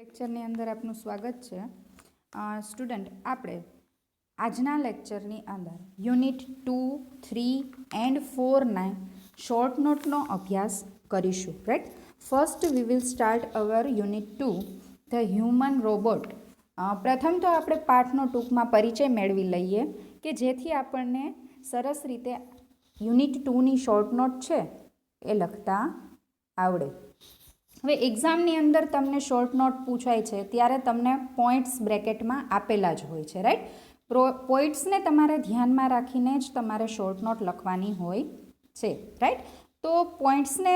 લેક્ચરની અંદર આપનું સ્વાગત છે. સ્ટુડન્ટ, આપણે આજના લેક્ચરની અંદર યુનિટ 2, 3 એન્ડ 4ના શોર્ટ નોટનો અભ્યાસ કરીશું. Right. First we will start our unit 2 the human robot. પ્રથમ તો આપણે પાઠનો ટૂંકમાં પરિચય મેળવી લઈએ કે જેથી આપણને સરસ રીતે યુનિટ 2ની શોર્ટ નોટ છે એ લખતા આવડે. હવે એક્ઝામની અંદર તમને શોર્ટ નોટ પૂછાય છે ત્યારે તમને પોઈન્ટ્સ બ્રેકેટમાં આપેલા જ હોય છે. રાઈટ. પોઈન્ટ્સને તમારે ધ્યાનમાં રાખીને જ તમારે શોર્ટ નોટ લખવાની હોય છે. રાઈટ. તો પોઈન્ટ્સને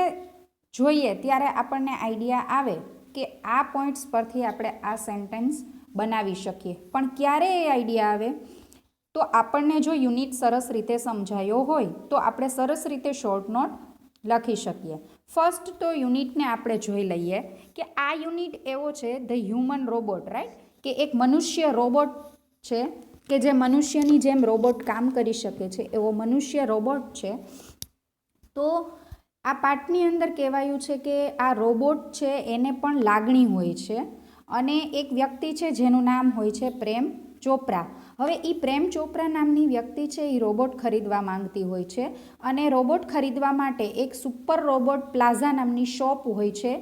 જોઈએ ત્યારે આપણને આઈડિયા આવે કે આ પોઈન્ટ્સ પરથી આપણે આ સેન્ટેન્સ બનાવી શકીએ. પણ ક્યારે એ આઈડિયા આવે? તો આપણને જો યુનિટ સરસ રીતે સમજાયો હોય તો આપણે સરસ રીતે શોર્ટ નોટ લખી શકીએ. ફર્સ્ટ તો યુનિટને આપણે જોઈ લઈએ કે આ યુનિટ એવો છે ધ હ્યુમન રોબોટ. રાઈટ. કે એક મનુષ્ય રોબોટ છે કે જે મનુષ્યની જેમ રોબોટ કામ કરી શકે છે એવો મનુષ્ય રોબોટ છે. તો આ પાઠની અંદર કહેવાયું છે કે આ રોબોટ છે એને પણ લાગણી હોય છે અને એક વ્યક્તિ છે જેનું નામ હોય છે પ્રેમ ચોપરા. હવે એ પ્રેમ ચોપરા નામની વ્યક્તિ છે એ રોબોટ ખરીદવા માંગતી હોય છે અને રોબોટ ખરીદવા માટે એક સુપર રોબોટ પ્લાઝા નામની શોપ હોય છે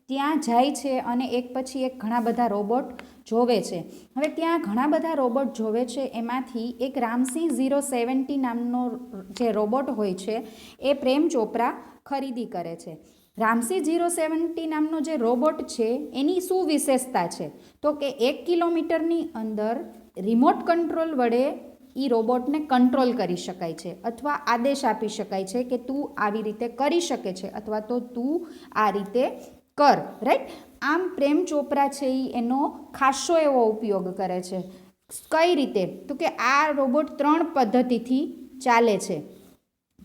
ત્યાં જાય છે અને એક પછી એક ઘણા બધા રોબોટ જોવે છે. હવે ત્યાં ઘણા બધા રોબોટ જોવે છે એમાંથી એક રામસિંહ 070 નામનો જે રોબોટ હોય છે એ પ્રેમ ચોપરા ખરીદી કરે છે. રામસિંહ 070 નામનો જે રોબોટ છે એની શું વિશેષતા છે? તો કે 1 કિલોમીટરની અંદર રિમોટ કંટ્રોલ વડે એ રોબોટને કંટ્રોલ કરી શકાય છે અથવા આદેશ આપી શકાય છે કે તું આવી રીતે કરી શકે છે અથવા તો તું આ રીતે કર. રાઈટ. આમ પ્રેમ ચોપરા છે એ એનો ખાસો એવો ઉપયોગ કરે છે. કઈ રીતે? તો કે આ રોબોટ 3 પદ્ધતિથી ચાલે છે.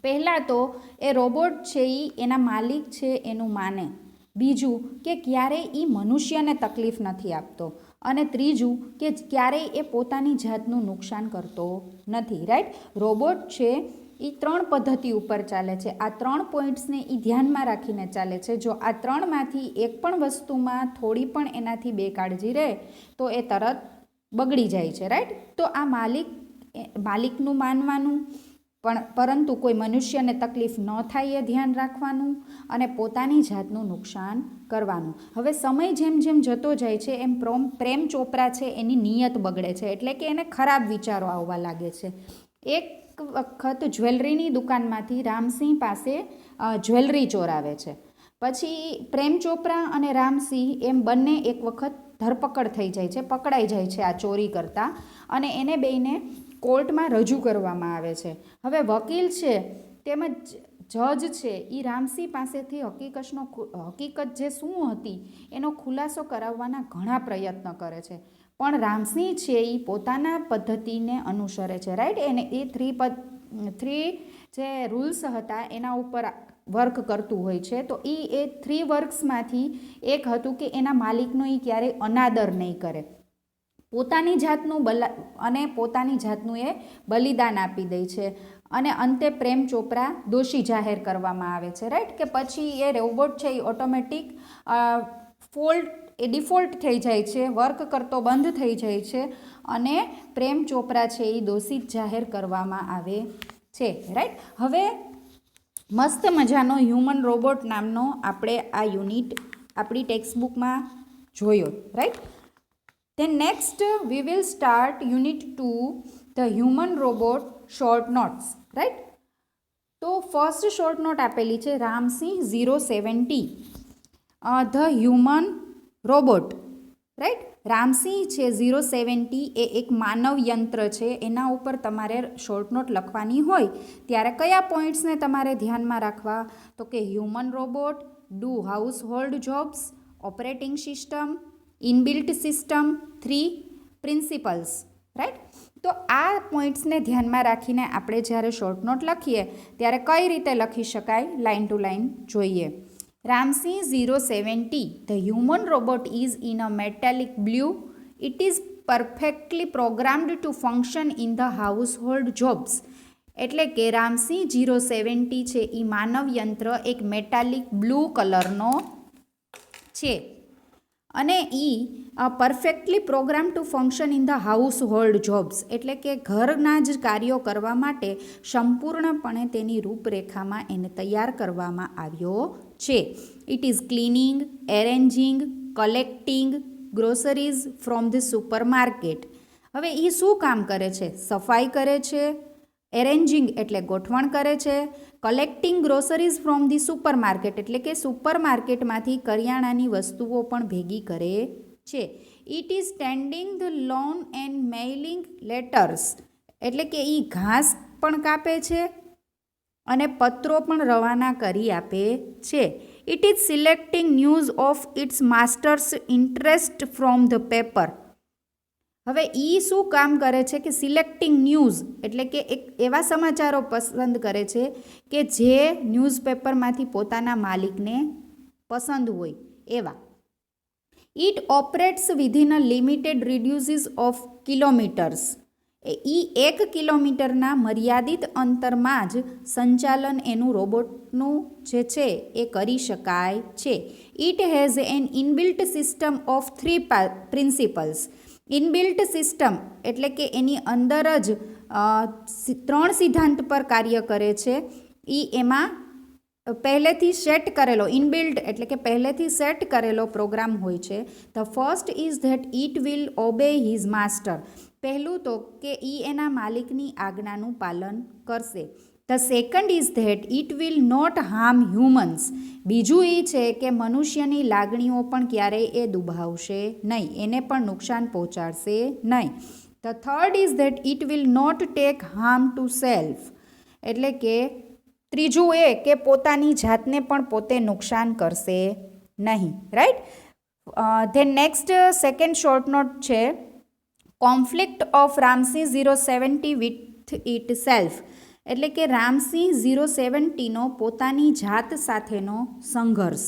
પહેલાં તો એ રોબોટ છે એ એના માલિક છે એનું માને. બીજું કે ક્યારેય એ મનુષ્યને તકલીફ નથી આપતો. અને ત્રીજું કે ક્યારેય એ પોતાની જાતનું નુકસાન કરતો નથી. રાઈટ. રોબોટ છે એ 3 પદ્ધતિ ઉપર ચાલે છે. આ 3 પોઈન્ટ્સને એ ધ્યાનમાં રાખીને ચાલે છે. જો આ 3માંથી એક પણ વસ્તુમાં થોડી પણ એનાથી બેકાળજી રહે તો એ તરત બગડી જાય છે. રાઈટ. તો આ માલિકનું માનવાનું પણ પરંતુ કોઈ મનુષ્યને તકલીફ ન થાય એ ધ્યાન રાખવાનું અને પોતાની જાતનું નુકસાન કરવાનું. હવે સમય જેમ જેમ જતો જાય છે એમ પ્રેમ ચોપરા છે એની નિયત બગડે છે એટલે કે એને ખરાબ વિચારો આવવા લાગે છે. એક વખત જ્વેલરીની દુકાનમાંથી રામસિંહ પાસે જ્વેલરી ચોરાવે છે. પછી પ્રેમ ચોપરા અને રામસિંહ એમ બંને એક વખત ધરપકડ થઈ જાય છે, પકડાઈ જાય છે આ ચોરી કરતા અને એને બેયને કોર્ટમાં રજૂ કરવામાં આવે છે. હવે વકીલ છે તેમજ જજ છે એ રામસિંહ પાસેથી હકીકત જે શું હતી એનો ખુલાસો કરાવવાના ઘણા પ્રયત્ન કરે છે. પણ રામસિંહ છે એ પોતાના પદ્ધતિને અનુસરે છે. રાઈટ. એને એ 3 જે રૂલ્સ હતા એના ઉપર વર્ક કરતું હોય છે. તો એ 3 વર્ક્સમાંથી એક હતું કે એના માલિકનો એ ક્યારેય અનાદર નહીં કરે. પોતાની જાતનું એ બલિદાન આપી દે છે અને અંતે પ્રેમ ચોપરા દોષી જાહેર કરવામાં આવે છે. રાઈટ. કે પછી એ રોબોટ છે એ ઓટોમેટિક ડિફોલ્ટ થઈ જાય છે, વર્ક કરતો બંધ થઈ જાય છે અને પ્રેમ ચોપરા છે એ દોષિત જાહેર કરવામાં આવે છે. રાઈટ. હવે મસ્ત મજાનો હ્યુમન રોબોટ નામનો આપણે આ યુનિટ આપણી ટેક્સ્ટબુકમાં જોયો. Right. Then next we will start unit 2 the human robot short notes. Right. તો ફર્સ્ટ શોર્ટ નોટ આપેલી છે Ramsingh 070 the human robot. Right. Ramsingh છે 070 એ એક માનવ યંત્ર છે. એના ઉપર તમારે શોર્ટ નોટ લખવાની હોય ત્યારે કયા પોઈન્ટ્સને તમારે ધ્યાનમાં રાખવા? તો કે human robot, do house hold jobs, operating system, inbuilt system, 3 principles. Right. તો આ પોઈન્ટ્સને ધ્યાનમાં રાખીને આપણે જ્યારે શોર્ટ નોટ લખીએ ત્યારે કઈ રીતે લખી શકાય લાઇન ટુ લાઇન જોઈએ. Ramsingh 070 the human robot is in a metallic blue. It is perfectly programmed to function in the household jobs. એટલે કે રામસિંહ 070 છે એ માનવ યંત્ર એક મેટાલિક બ્લુ કલરનો છે અને એ perfectly program to function in the household jobs, એટલે કે ઘરના જ કાર્યો કરવા માટે સંપૂર્ણપણે તેની રૂપરેખામાં એને તૈયાર કરવામાં આવ્યો છે. It is cleaning, arranging, collecting groceries from the supermarket. હવે એ શું કામ કરે છે? સફાઈ કરે છે. એરેન્જિંગ એટલે ગોઠવણ કરે છે. Collecting groceries from the supermarket એટલે કે સુપરમાર્કેટમાંથી કરિયાણાની વસ્તુઓ પણ ભેગી કરે છે. It is tending the loan and mailing letters એટલે કે એ ઘાસ પણ કાપે છે અને પત્રો પણ રવાના કરી આપે છે. It is selecting news of its masters interest from the paper. હવે એ શું કામ કરે છે કે સિલેક્ટિંગ ન્યૂઝ એટલે કે એક એવા સમાચારો પસંદ કરે છે કે જે ન્યૂઝપેપરમાંથી પોતાના માલિકને પસંદ હોય એવા. It operates within a limited radius of kilometres. એ 1 કિલોમીટરના મર્યાદિત અંતરમાં જ સંચાલન એનું રોબોટનું જે છે એ કરી શકાય છે. It has N inbuilt system of 3 principles. Inbuilt system એટલે કે એની અંદર જ 3 સિદ્ધાંત પર કાર્ય કરે છે. એમાં પહેલેથી સેટ કરેલો, ઇનબિલ્ટ એટલે કે પહેલેથી સેટ કરેલો પ્રોગ્રામ હોય છે. The first is that it will obey his master. પહેલું તો કે એના માલિકની આજ્ઞાનું પાલન કરશે. The second is that it will not harm humans. બીજું એ છે કે મનુષ્યની લાગણીઓ પણ ક્યારેય એ દુભાવશે નહીં, એને પણ નુકસાન પહોંચાડશે નહીં. The third is that it will not take harm to self એટલે કે ત્રીજું એ કે પોતાની જાતને પણ પોતે નુકસાન કરશે નહીં. Right. Then next second short note છે કોન્ફ્લિક્ટ ઓફ રામસી 070 વિથ ઇટ સેલ્ફ એટલે કે રામસિંહ 070નો પોતાની જાત સાથેનો સંઘર્ષ.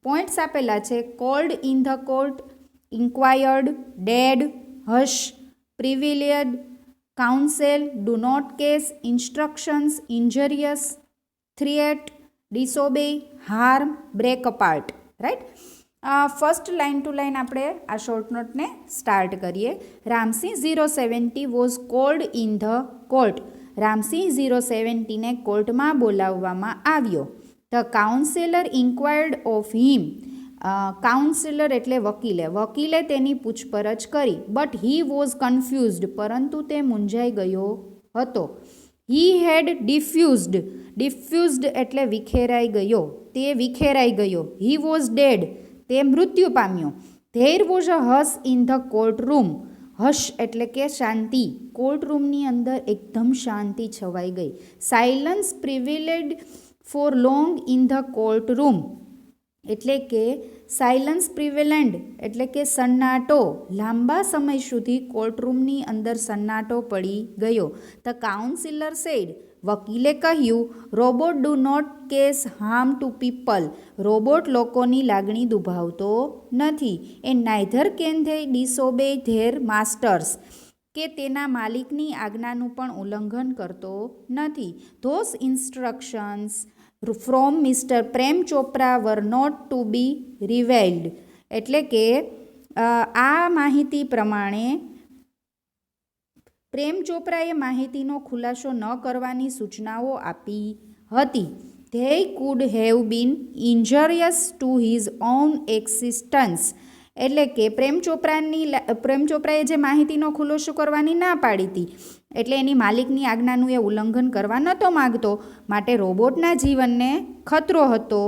પોઈન્ટ્સ આપેલા છે called in the court, inquired, dead, hush, privileged, counsel, do not cause, instructions, injurious, threat, disobey, harm, break apart. Right. First line two line આપણે આ શોર્ટ નોટને સ્ટાર્ટ કરીએ. Ramsingh 070 was called in the court. Ramsingh 070ને કોર્ટમાં બોલાવવામાં આવ્યો. The counsellor inquired of him. Counsellor એટલે વકીલે તેની પૂછપરછ કરી. બટ હી વોઝ કન્ફ્યુઝડ પરંતુ તે મૂંઝાઈ ગયો હતો. હી હેડ ડિફ્યુઝડ એટલે વિખેરાઈ ગયો, તે વિખેરાઈ ગયો. હી વોઝ ડેડ તે મૃત્યુ પામ્યો. There was a hush in the court room. Hush એટલે કે શાંતિ. કોર્ટ રૂમની અંદર એકદમ શાંતિ છવાઈ ગઈ. Silence prevailed for long in the court room એટલે કે સાયલન્સ પ્રિવેલેન્ડ એટલે કે સન્નાટો. લાંબા સમય સુધી કોર્ટરૂમની અંદર સન્નાટો પડી ગયો. ધ કાઉન્સિલર સેડ વકીલે કહ્યું robot do not cause harm to people. Robot લોકોની લાગણી દુભાવતો નથી. એ neither can they disobey their masters કે તેના માલિકની આજ્ઞાનું પણ ઉલ્લંઘન કરતો નથી. Those instructions from mister Prem Chopra were not to be revealed એટલે કે આ માહિતી પ્રમાણે પ્રેમ ચોપરાએ માહિતીનો ખુલાસો ન કરવાની સૂચનાઓ આપી હતી. They could have been ઇન્જરિયસ to his own existence એટલે કે પ્રેમ ચોપરાએ જે માહિતીનો ખુલાસો કરવાની ના પાડી હતી એટલે એની માલિકની આજ્ઞાનું એ ઉલ્લંઘન કરવા નહોતો માગતો, માટે રોબોટના જીવનને ખતરો હતો.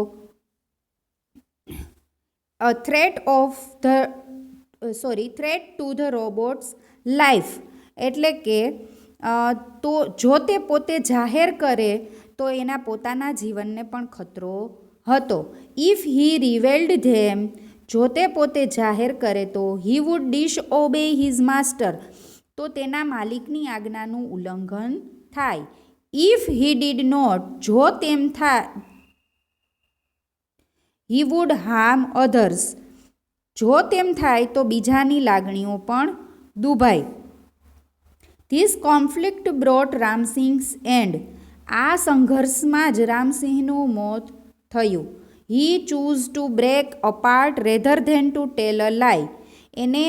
Threat to the robots life એટલે કે તો જો તે પોતે જાહેર કરે તો એના પોતાના જીવનને પણ ખતરો હતો. ઇફ હી રિવેલ્ડ ધેમ જો તે પોતે જાહેર કરે તો હી વુડ ડિસઓબે હિઝ માસ્ટર તો તેના માલિકની આજ્ઞાનું ઉલ્લંઘન થાય. ઇફ હી ડીડ નોટ જો તેમ થાય હી વુડ હાર્મ અધર્સ જો તેમ થાય તો બીજાની લાગણીઓ પણ દુભાય. This conflict brought Ramsingh's and આ સંઘર્ષમાં જ રામસિંહનું મોત થયું. He choose to break apart rather than to tell a lie એને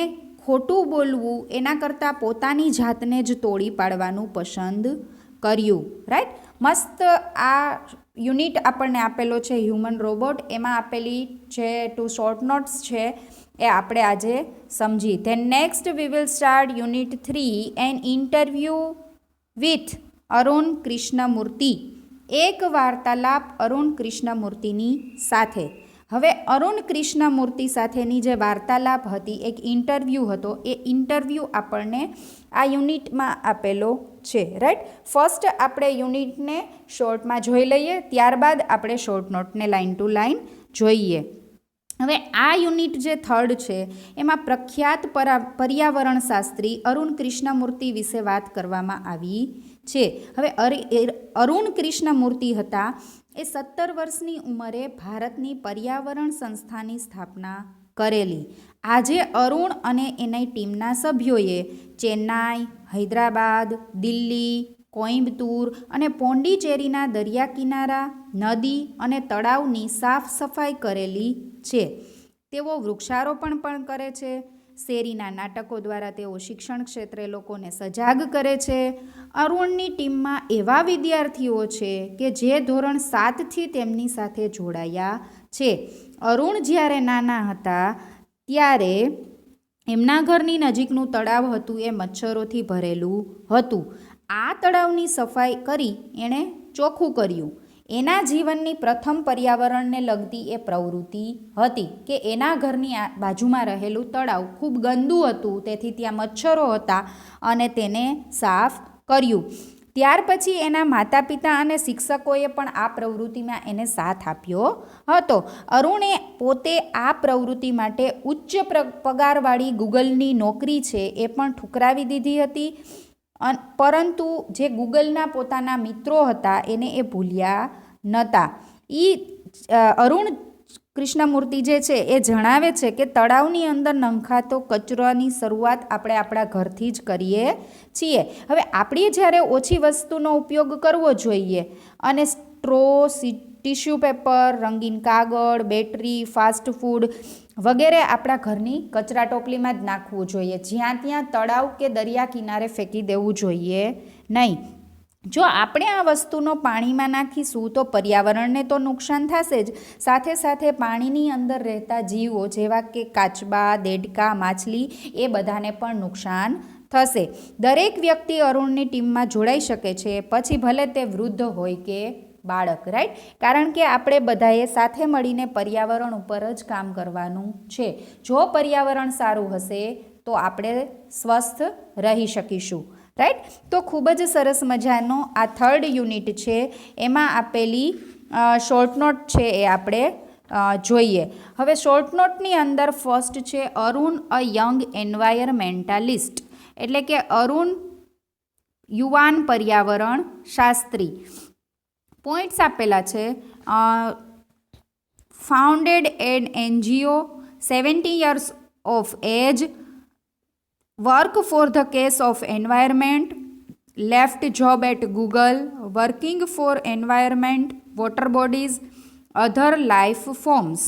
ખોટું બોલવું એના કરતાં પોતાની જાતને જ તોડી પાડવાનું પસંદ કર્યું. રાઈટ. મસ્ત આ યુનિટ આપણને આપેલો છે હ્યુમન રોબોટ, એમાં આપેલી જે 2 શોર્ટ નોટ્સ છે એ આપણે આજે સમજી. Then next we will start unit 3 an interview with Arun Krishnamurthy. એક વાર્તાલાપ અરુણ કૃષ્ણમૂર્તિની સાથે. હવે અરુણ કૃષ્ણમૂર્તિ સાથેની જે વાર્તાલાપ હતી, એક ઇન્ટરવ્યૂ હતો, એ ઇન્ટરવ્યૂ આપણને આ યુનિટમાં આપેલો છે. રાઈટ. ફર્સ્ટ આપણે યુનિટને શોર્ટમાં જોઈ લઈએ, ત્યારબાદ આપણે શોર્ટ નોટને લાઇન ટુ લાઇન જોઈએ. હવે આ યુનિટ જે થર્ડ છે એમાં પ્રખ્યાત પર્યાવરણ શાસ્ત્રી અરુણ કૃષ્ણમૂર્તિ વિશે વાત કરવામાં આવી છે. હવે અરુણ કૃષ્ણમૂર્તિ હતા એ 17 વર્ષની ઉંમરે ભારતની પર્યાવરણ સંસ્થાની સ્થાપના કરેલી. આજે અરુણ અને એની ટીમના સભ્યોએ ચેન્નાઈ, હૈદરાબાદ, દિલ્હી, કોઇમ્બતુર અને પોંડિચેરીના દરિયા કિનારા, નદી અને તળાવની સાફ સફાઈ કરેલી છે. તેઓ વૃક્ષારોપણ પણ કરે છે. શેરીના નાટકો દ્વારા તેઓ શિક્ષણ ક્ષેત્રે લોકોને સજાગ કરે છે. અરુણની ટીમમાં એવા વિદ્યાર્થીઓ છે કે જે ધોરણ 7થી તેમની સાથે જોડાયા છે. અરુણ જ્યારે નાના હતા ત્યારે એમના ઘરની નજીકનું તળાવ હતું એ મચ્છરોથી ભરેલું હતું. આ તળાવની સફાઈ કરી એણે ચોખ્ખું કર્યું. એના જીવનની પ્રથમ પર્યાવરણને લગતી એ પ્રવૃત્તિ હતી કે એના ઘરની બાજુમાં રહેલું તળાવ ખૂબ ગંદુ હતું, તેથી ત્યાં મચ્છરો હતા અને તેને સાફ કર્યું. ત્યાર પછી એના માતા પિતા અને શિક્ષકોએ પણ આ પ્રવૃત્તિમાં એને સાથ આપ્યો હતો. અરુણે પોતે આ પ્રવૃત્તિ માટે ઉચ્ચ પગારવાળી ગૂગલની નોકરી છે એ પણ ઠુકરાવી દીધી હતી, પરંતુ જે ગૂગલના પોતાના મિત્રો હતા એને એ ભૂલ્યા નહોતા. અરુણ કૃષ્ણમૂર્તિ જે છે એ જણાવે છે કે તળાવની અંદર નંખાતો કચરાની શરૂઆત આપણે આપણા ઘરથી જ કરીએ છીએ. હવે આપણે જ્યારે ઓછી વસ્તુનો ઉપયોગ કરવો જોઈએ અને સ્ટ્રો, ટિશ્યુ પેપર, રંગીન કાગળ, બેટરી, ફાસ્ટ ફૂડ વગેરે આપણા ઘરની કચરા ટોપલીમાં જ નાખવું જોઈએ. જ્યાં ત્યાં તળાવ કે દરિયા કિનારે ફેંકી દેવું જોઈએ નહીં. જો આપણે આ વસ્તુનો પાણીમાં નાખીશું તો પર્યાવરણને તો નુકસાન થશે જ, સાથે સાથે પાણીની અંદર રહેતા જીવો જેવા કે કાચબા, દેડકા, માછલી એ બધાને પણ નુકસાન થશે. દરેક વ્યક્તિ અરુણની ટીમમાં જોડાઈ શકે છે, પછી ભલે તે વૃદ્ધ હોય કે બાળક. રાઈટ. કારણ કે આપણે બધાએ સાથે મળીને પર્યાવરણ ઉપર જ કામ કરવાનું છે. જો પર્યાવરણ સારું હશે તો આપણે સ્વસ્થ રહી શકીશું. રાઈટ. તો ખૂબ જ સરસ મજાનો આ થર્ડ યુનિટ છે, એમાં આપેલી શોર્ટ નોટ છે એ આપણે જોઈએ. હવે શોર્ટ નોટની અંદર ફર્સ્ટ છે અરુણ અ યંગ એન્વાયરમેન્ટાલિસ્ટ, એટલે કે અરુણ યુવાન પર્યાવરણ શાસ્ત્રી. પોઈન્ટ્સ આપેલા છે. Founded an NGO, 70 years of age, work for the case of environment, left job at Google, working for environment, water bodies, other life forms.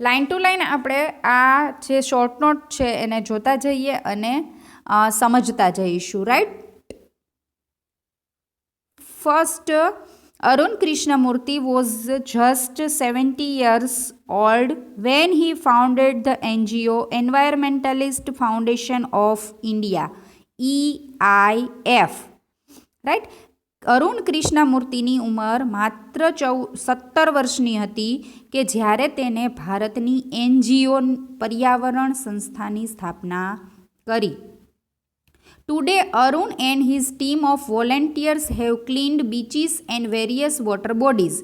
Line to line આપણે આ જે શોર્ટ નોટ છે એને જોતા જઈએ અને સમજતા જઈશું. Right. First, Arun Krishnamurti was just 70 years old when he founded the NGO Environmentalist Foundation of India, EIF. Right? Arun કૃષ્ણમૂર્તિની ઉંમર માત્ર 17 વર્ષની હતી કે જ્યારે તેને ભારતની NGO પર્યાવરણ સંસ્થાની સ્થાપના કરી. Today, Arun and his team of volunteers have cleaned beaches and various water bodies.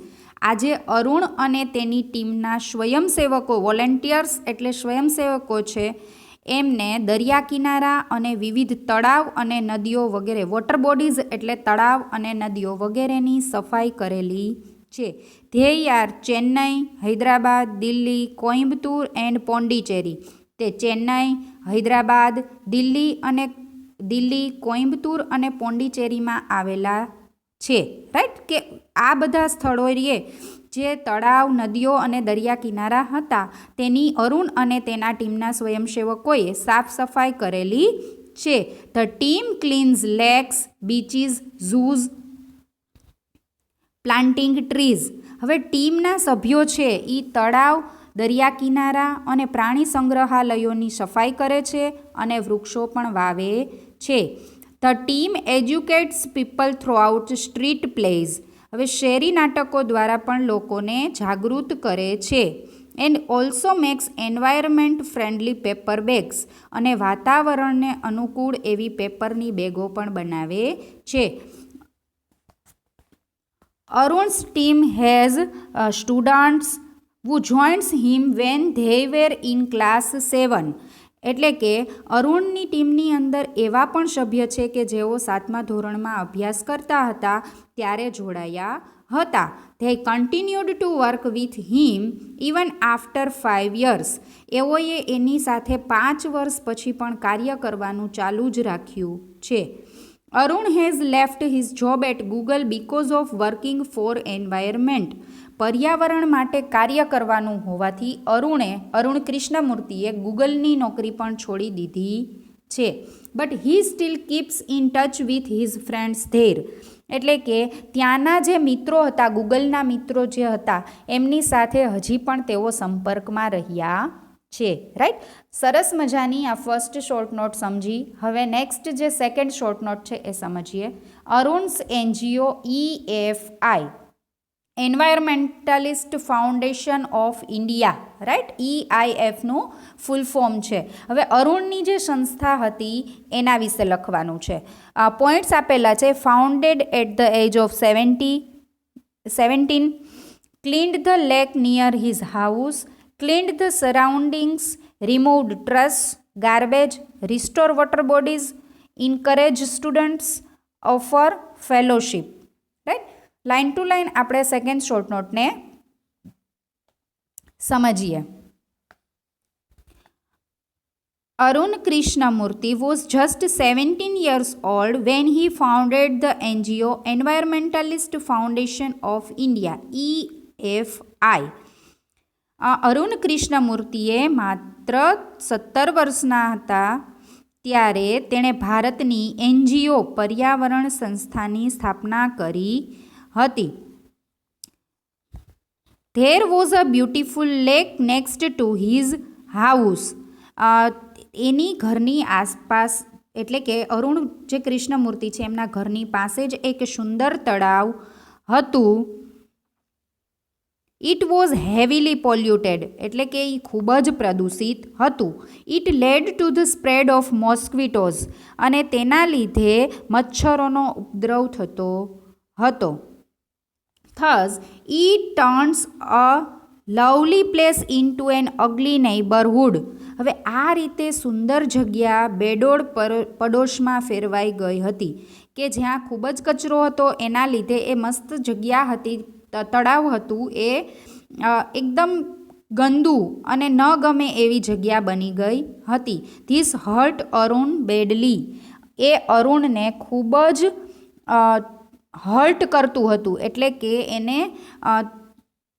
આજે અરુણ અને તેની ટીમના સ્વયંસેવકો, વોલેન્ટિયર્સ એટલે સ્વયંસેવકો છે, એમને દરિયા કિનારા અને વિવિધ તળાવ અને નદીઓ વગેરે, વોટર બોડીઝ એટલે તળાવ અને નદીઓ વગેરેની સફાઈ કરેલી છે. They are Chennai, Hyderabad, Delhi, Coimbatore and Pondicherry. તે ચેન્નઈ, હૈદરાબાદ, દિલ્હી, કોઇમ્બતુર અને પોંડિચેરીમાં આવેલા છે. રાઈટ. કે આ બધા સ્થળોએ જે તળાવ, નદીઓ અને દરિયા કિનારા હતા તેની અરુણ અને તેના ટીમના સ્વયંસેવકોએ સાફ સફાઈ કરેલી છે. The team cleans lakes, beaches, zoos, planting trees. હવે ટીમના સભ્યો છે એ તળાવ, દરિયા કિનારા અને પ્રાણી સંગ્રહાલયોની સફાઈ કરે છે અને વૃક્ષો પણ વાવે છે. The team educates people throughout street plays. હવે શેરી નાટકો દ્વારા પણ લોકોને જાગૃત કરે છે. And also makes environment friendly paper bags. અને વાતાવરણને અનુકૂળ એવી પેપરની બેગો પણ બનાવે છે. Arun's team has students who joins him when they were in class 7. એટલે કે અરુણની ટીમની અંદર એવા પણ સભ્ય છે કે જેઓ 7મા ધોરણમાં અભ્યાસ કરતા હતા ત્યારે જોડાયા હતા. They continued to work with him even after 5 years. એઓએ એની સાથે 5 વર્ષ પછી પણ કાર્ય કરવાનું ચાલુ જ રાખ્યું છે. Arun has left his job at Google because of working for environment. પર્યાવરણ માટે કાર્ય કરવાનું હોવાથી અરુણ કૃષ્ણમૂર્તિએ ગૂગલની નોકરી પણ છોડી દીધી છે. But he steel keeps in touch with his friends there. એટલે કે ત્યાંના જે મિત્રો હતા, ગૂગલના મિત્રો જે હતા એમની સાથે હજી પણ તેઓ સંપર્કમાં રહ્યા છે. રાઈટ. સરસ મજાની આ ફર્સ્ટ શોર્ટ નોટ સમજી. હવે નેક્સ્ટ જે સેકન્ડ શોર્ટ નોટ છે એ સમજીએ. Arun's NGO EFI, environmentalist foundation of India. Right. EIFનું ફૂલ ફોર્મ છે. હવે અરુણની જે સંસ્થા હતી એના વિશે લખવાનું છે. પોઈન્ટ્સ આપેલા છે. Founded at the age of 17, cleaned the lake near his house, cleaned the surroundings, removed trash, garbage, restore water bodies, encourage students, offer fellowship. Right. Line two line આપણે સેકન્ડ શોર્ટ નોટને સમજીએ. Arun Krishnamurthy was just 17 years old when he founded the NGO Environmentalist Foundation of India, EFI. Arun કૃષ્ણમૂર્તિએ માત્ર 17 વર્ષના હતા ત્યારે તેણે ભારતની NGO પર્યાવરણ સંસ્થાની સ્થાપના કરી હતી. There was a beautiful lake next to his house. એની ઘરની આસપાસ એટલે કે અરુણ જે કૃષ્ણમૂર્તિ છે એમના ઘરની પાસે જ એક સુંદર તળાવ હતું. ઇટ વોઝ હેવીલી પોલ્યુટેડ એટલે કે એ ખૂબ જ પ્રદૂષિત હતું. It lead to the spread of mosquitoes અને તેના લીધે મચ્છરોનો ઉપદ્રવ થતો હતો. Thus, it turns a lovely place into an ugly neighborhood. હવે આ રીતે સુંદર જગ્યા બેડોળ પડોશમાં ફેરવાઈ ગઈ હતી કે જ્યાં ખૂબ જ કચરો હતો એના લીધે એ મસ્ત જગ્યા હતી, તળાવ હતું એ એકદમ ગંદુ અને ન ગમે એવી જગ્યા બની ગઈ હતી. This hurt Arun badly. એ અરુણને ખૂબ જ હર્ટ કરતું હતું એટલે કે એને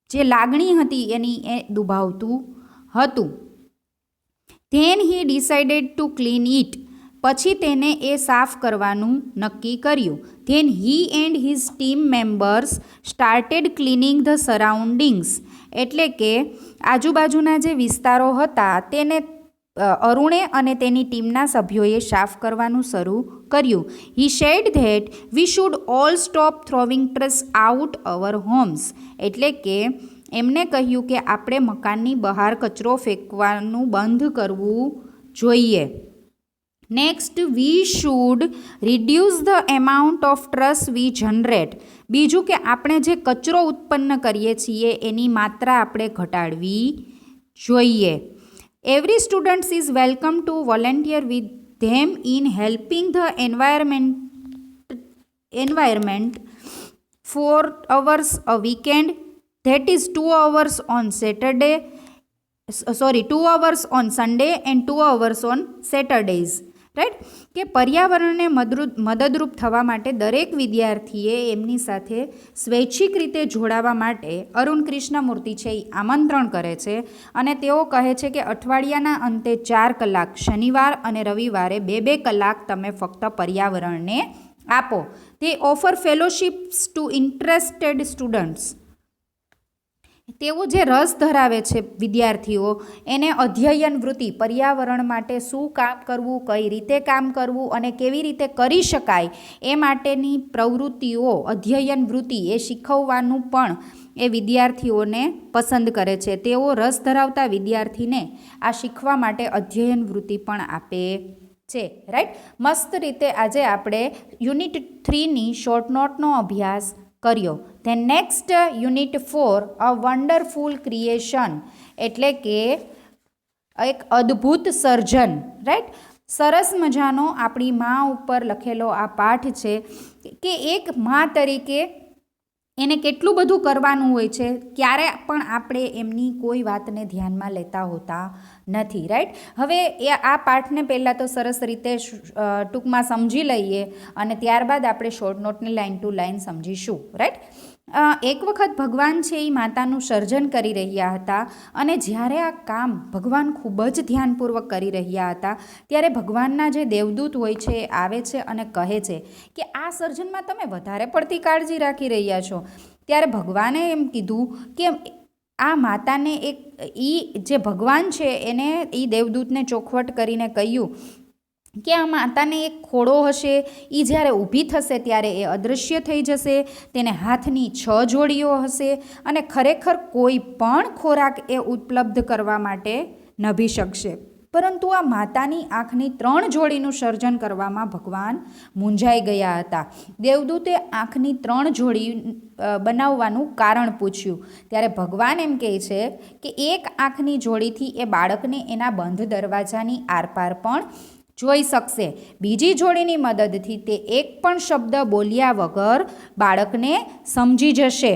જે લાગણી હતી એની એ દુભાવતું હતું. Then he decided to clean it. પછી તેને એ સાફ કરવાનું નક્કી કર્યું. Then he and his team members started cleaning the surroundings. એટલે કે આજુબાજુના જે વિસ્તારો હતા તેને અરુણે અને તેની ટીમના સભ્યોએ સાફ કરવાનું શરૂ કર્યું. He said that we should all stop throwing trash out our homes. એટલે કે એમને કહ્યું કે આપણે મકાનની બહાર કચરો ફેંકવાનું બંધ કરવું જોઈએ. Next, we should reduce the amount of trash we generate. બીજું કે આપણે જે કચરો ઉત્પન્ન કરીએ છીએ એની માત્રા આપણે ઘટાડવી જોઈએ. Every student is welcome to volunteer with them in helping the environment 4 hours a weekend, that is 2 hours on Sunday and 2 hours on Saturdays. Right, કે પર્યાવરણને મદદરૂપ થવા માટે દરેક વિદ્યાર્થીએ એમની સાથે સ્વૈચ્છિક રીતે જોડાવા માટે અરુણ કૃષ્ણમૂર્તિ છે એ આમંત્રણ કરે છે અને તેઓ કહે છે કે અઠવાડિયાના અંતે 4 કલાક શનિવાર અને રવિવારે 2-2 કલાક તમે ફક્ત પર્યાવરણને આપો. તે ઓફર ફેલોશિપ્સ ટુ ઇન્ટરેસ્ટેડ સ્ટુડન્ટ્સ. તેઓ જે રસ ધરાવે છે વિદ્યાર્થીઓ એને અધ્યયન વૃત્તિ, પર્યાવરણ માટે શું કામ કરવું, કઈ રીતે કામ કરવું અને કેવી રીતે કરી શકાય એ માટેની પ્રવૃત્તિઓ, અધ્યયન વૃત્તિ એ શીખવવાનું પણ એ વિદ્યાર્થીઓને પસંદ કરે છે. તેઓ રસ ધરાવતા વિદ્યાર્થીને આ શીખવા માટે અધ્યયન વૃત્તિ પણ આપે છે. રાઈટ, મસ્ત રીતે આજે આપણે યુનિટ 3ની શોર્ટ નોટનો અભ્યાસ કર્યો. Than next unit 4 a wonderful creation, એટલે કે એક અદ્ભુત સર્જન. રાઈટ, સરસ મજાનો આપણી મા ઉપર લખેલો આ પાઠ છે કે એક મા તરીકે એને કેટલું બધું કરવાનું હોય છે, ક્યારે પણ આપણે એમની કોઈ વાતને ધ્યાનમાં લેતા હોતા નથી. રાઈટ, હવે આ પાઠને પહેલાં તો સરસ રીતે ટૂંકમાં સમજી લઈએ અને ત્યારબાદ આપણે શોર્ટ નોટની લાઇન ટુ લાઇન સમજીશું. રાઈટ, એક વખત ભગવાન છે એ માતાનું સર્જન કરી રહ્યા હતા અને જ્યારે આ કામ ભગવાન ખૂબ જ ધ્યાનપૂર્વક કરી રહ્યા હતા ત્યારે ભગવાનના જે દેવદૂત હોય છે એ આવે છે અને કહે છે કે આ સર્જનમાં તમે વધારે પડતી કાળજી રાખી રહ્યા છો. ત્યારે ભગવાને એમ કીધું કે આ માતાને જે ભગવાન છે એને એ દેવદૂતને ચોખવટ કરીને કહ્યું કે આ માતાને એક ખોડો હશે, એ જ્યારે ઊભી થશે ત્યારે એ અદૃશ્ય થઈ જશે, તેને હાથની 6 જોડીઓ હશે અને ખરેખર કોઈ પણ ખોરાક એ ઉપલબ્ધ કરવા માટે નભી શકશે. પરંતુ આ માતાની આંખની 3 જોડીનું સર્જન કરવામાં ભગવાન મૂંઝાઈ ગયા હતા. દેવદૂતે આંખની 3 જોડી બનાવવાનું કારણ પૂછ્યું ત્યારે ભગવાન એમ કહે છે કે એક આંખની જોડીથી એ બાળકને એના બંધ દરવાજાની આરપાર પણ જોઈ શકશે. બીજી જોડીની મદદથી તે એક પણ શબ્દ બોલ્યા વગર બાળકને સમજી જશે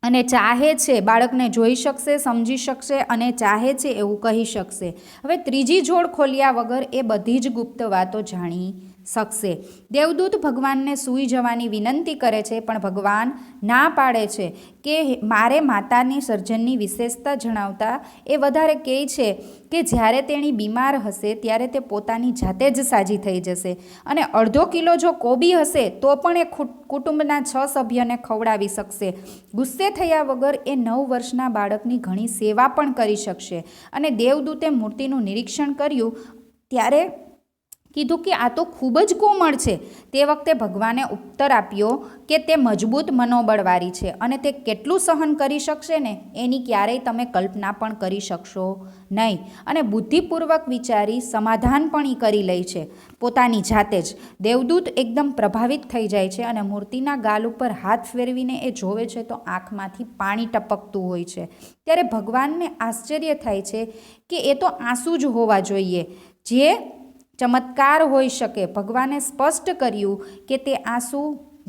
અને ચાહે છે બાળકને જોઈ શકશે, સમજી શકશે અને ચાહે છે એવું કહી શકશે. હવે ત્રીજી જોડ ખોલ્યા વગર એ બધી જ ગુપ્ત વાતો જાણી શકશે. દેવદૂત ભગવાનને સૂઈ જવાની વિનંતી કરે છે પણ ભગવાન ના પાડે છે કે મારે માતાની સર્જનની વિશેષતા જણાવતા એ વધારે કહે છે કે જ્યારે તેણી બીમાર હશે ત્યારે તે પોતાની જાતે જ સાજી થઈ જશે અને અડધો કિલો જો કોબી હશે તો પણ એ કુટુંબના 6 સભ્યોને ખવડાવી શકશે. ગુસ્સે થયા વગર એ 9 વર્ષના બાળકની ઘણી સેવા પણ કરી શકશે. અને દેવદૂતે મૂર્તિનું નિરીક્ષણ કર્યું ત્યારે કીધું કે આ તો ખૂબ જ કોમળ છે. તે વખતે ભગવાને ઉત્તર આપ્યો કે તે મજબૂત મનોબળવાળી છે અને તે કેટલું સહન કરી શકશે ને એની ક્યારેય તમે કલ્પના પણ કરી શકશો નહીં. અને બુદ્ધિપૂર્વક વિચારી સમાધાન પણ એ કરી લે છે પોતાની જાતે જ. દેવદૂત એકદમ પ્રભાવિત થઈ જાય છે અને મૂર્તિના ગાલ ઉપર હાથ ફેરવીને એ જોવે છે તો આંખમાંથી પાણી ટપકતું હોય છે. ત્યારે ભગવાનને આશ્ચર્ય થાય છે કે એ તો આંસુ જ હોવા જોઈએ, જે ચમત્કાર હોઈ શકે. ભગવાને સ્પષ્ટ કર્યું કે તે આંસુ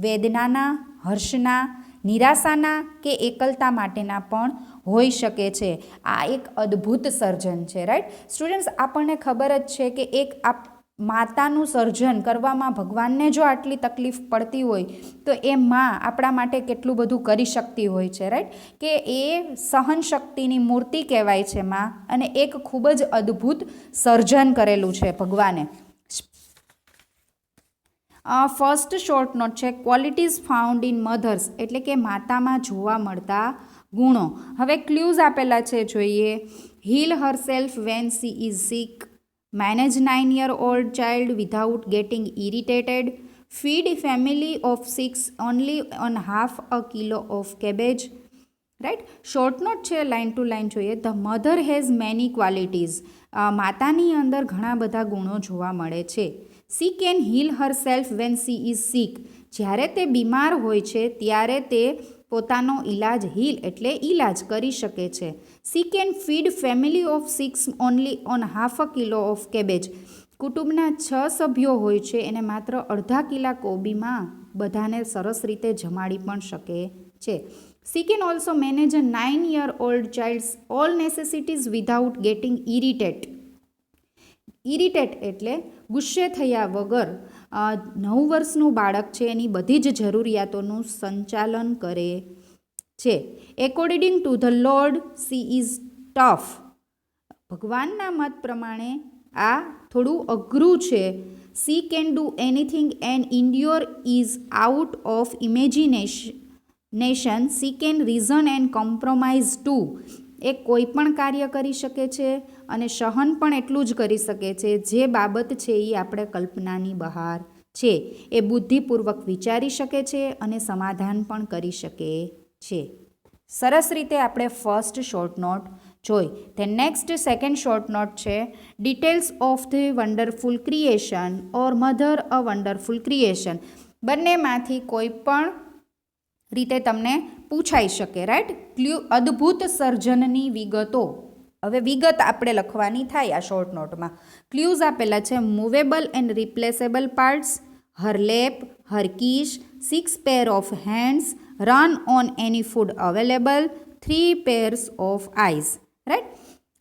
વેદનાના, હર્ષના, નિરાશાના કે એકલતા માટેના પણ હોઈ શકે છે. આ એક અદ્ભુત સર્જન છે. રાઈટ સ્ટુડન્ટ્સ, આપણને ખબર જ છે કે એક માતાનું સર્જન કરવામાં ભગવાનને જો આટલી તકલીફ પડતી હોય તો એ માં આપણા માટે કેટલું બધું કરી શકતી હોય છે. રાઈટ, કે એ સહન શક્તિની મૂર્તિ કહેવાય છે માં, અને એક ખૂબ જ અદ્ભુત સર્જન કરેલું છે ભગવાને. ફર્સ્ટ શોર્ટ નોટ છે ક્વોલિટીઝ ફાઉન્ડ ઇન મધર્સ, એટલે કે માતામાં જોવા મળતા ગુણો. હવે ક્લ્યુઝ આપેલા છે, જોઈએ. Heal herself when she is sick, manage 9-year-old child without getting irritated, feed family of 6 only on half a kilo of cabbage. Right, short note છે, લાઇન ટુ લાઇન જોઈએ. The mother has many qualities, માતાની અંદર ઘણા બધા ગુણો જોવા મળે છે. She can heal herself when she is sick, જ્યારે તે બીમાર હોય છે ત્યારે તે પોતાનો ઈલાજ, હીલ એટલે ઈલાજ કરી શકે છે. She can feed family of 6 only on half a kilo of cabbage, કુટુંબના 6 સભ્યો હોય છે એને માત્ર અડધા કિલા કોબીમાં બધાને સરસ રીતે જમાડી પણ શકે છે. She can also manage a 9-year-old child's all necessities without getting irritated, irritate એટલે ગુસ્સે થયા વગર 9 વર્ષનું બાળક છે એની બધી જ જરૂરિયાતોનું સંચાલન કરે છે. According to the lord she is tough. ભગવાનના મત પ્રમાણે આ થોડું અઘરું છે. She can do anything and endure is out of imagination. She can reason and compromise too. એ કોઈ પણ કાર્ય કરી શકે છે અને સહન પણ એટલું જ કરી શકે છે. જે બાબત છે એ આપણે કલ્પનાની બહાર છે. એ બુદ્ધિપૂર્વક વિચારી શકે છે અને સમાધાન પણ કરી શકે છે. સરસ રીતે આપણે ફર્સ્ટ શોર્ટ નોટ જોઈ. તે નેક્સ્ટ સેકન્ડ શોર્ટ નોટ છે details of the wonderful creation or mother a wonderful creation. બંનેમાંથી કોઈ પણ રીતે તમને પૂછાઈ શકે, રાઈટ. અદ્ભુત સર્જનની વિગતો. હવે વિગત આપણે લખવાની થાય આ શોર્ટ નોટમાં. ક્લ્યુઝ આપેલા છે movable and replaceable parts, her lap, her kiss, 6 pair of hands, run on any food available, 3 pairs of eyes, right.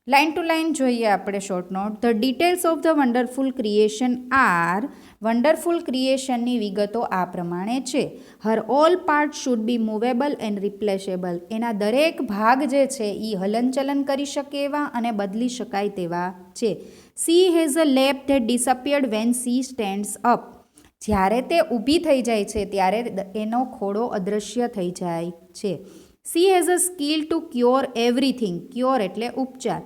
Line two line જોઈએ આપણે short note. The details of the wonderful creation are. Wonderful ક્રિએશનની વિગતો આ પ્રમાણે છે. Her all part should be movable and replaceable. એના દરેક ભાગ જે છે એ હલનચલન કરી શકે એવા અને બદલી શકાય તેવા છે. She has a lap that disappeared when she stands up. જ્યારે તે ઊભી થઈ જાય છે ત્યારે એનો ખોડો અદૃશ્ય થઈ જાય છે. She has a skill to cure everything. Cure એટલે ઉપચાર.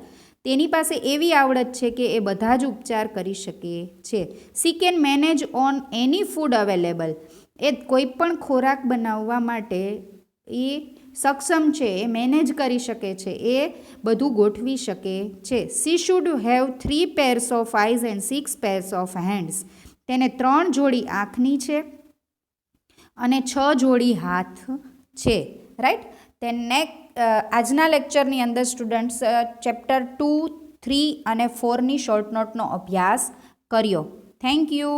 તેની પાસે એવી આવડત છે કે એ બધા જ ઉપચાર કરી શકે છે. She can manage on any food available. એ કોઈ પણ ખોરાક બનાવવા માટે એ સક્ષમ છે, એ મેનેજ કરી શકે છે, એ બધું ગોઠવી શકે છે. C should have 3 pairs of eyes and 6 pairs of hands. તેને 3 જોડી આંખની છે અને 6 જોડી હાથ છે, રાઈટ. આજના લેક્ચરની અંદર સ્ટુડન્ટ્સ ચેપ્ટર 2, 3 અને 4ની શોર્ટ નોટનો અભ્યાસ કર્યો. Thank you.